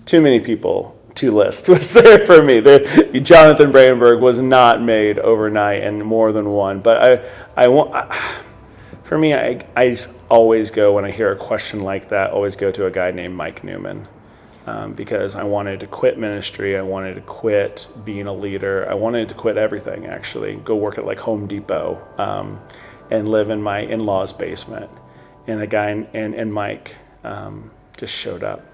too many people to list was there for me. Jonathan Brandenburg was not made overnight, and more than one. But for me, I just always go, when I hear a question like that, always go to a guy named Mike Newman. Because I wanted to quit ministry, I wanted to quit being a leader, I wanted to quit everything, actually, go work at like Home Depot and live in my in-laws' basement. And a guy, and Mike just showed up,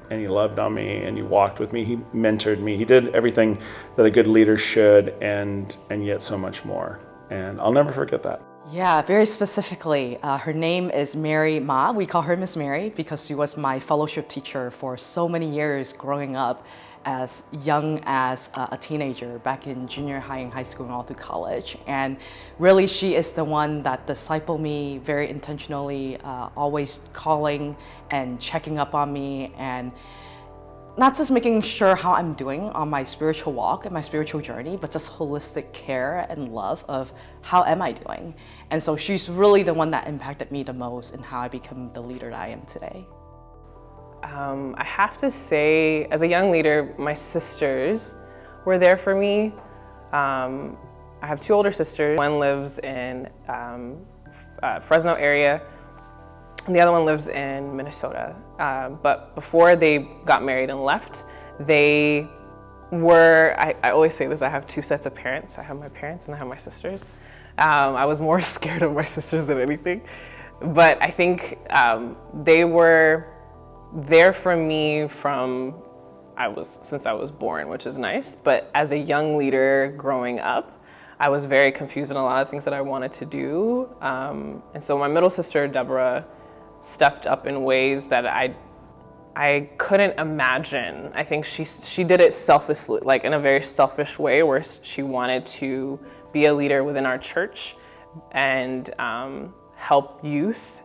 and he loved on me, and he walked with me, he mentored me, he did everything that a good leader should, and yet so much more. And I'll never forget that. Yeah, very specifically, her name is Mary Ma. We call her Miss Mary because she was my fellowship teacher for so many years growing up, as young as a teenager back in junior high and high school and all through college. And really, she is the one that discipled me very intentionally, always calling and checking up on me, and not just making sure how I'm doing on my spiritual walk and my spiritual journey, but just holistic care and love of how am I doing. And so she's really the one that impacted me the most in how I become the leader that I am today. I have to say, as a young leader, my sisters were there for me. I have two older sisters. One lives in Fresno area, and the other one lives in Minnesota. But before they got married and left, they were, I always say this, I have two sets of parents. I have my parents and I have my sisters. I was more scared of my sisters than anything. But I think they were there for me since I was born, which is nice. But as a young leader growing up, I was very confused in a lot of things that I wanted to do. And so my middle sister, Deborah, stepped up in ways that I couldn't imagine. I think she did it selflessly, like in a very selfish way, where she wanted to be a leader within our church and help youth,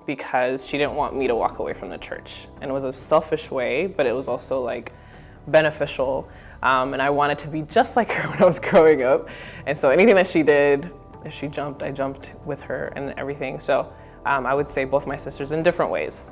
because she didn't want me to walk away from the church. And it was a selfish way, but it was also like beneficial. And I wanted to be just like her when I was growing up. And so anything that she did, if she jumped, I jumped with her and everything. So I would say both my sisters in different ways.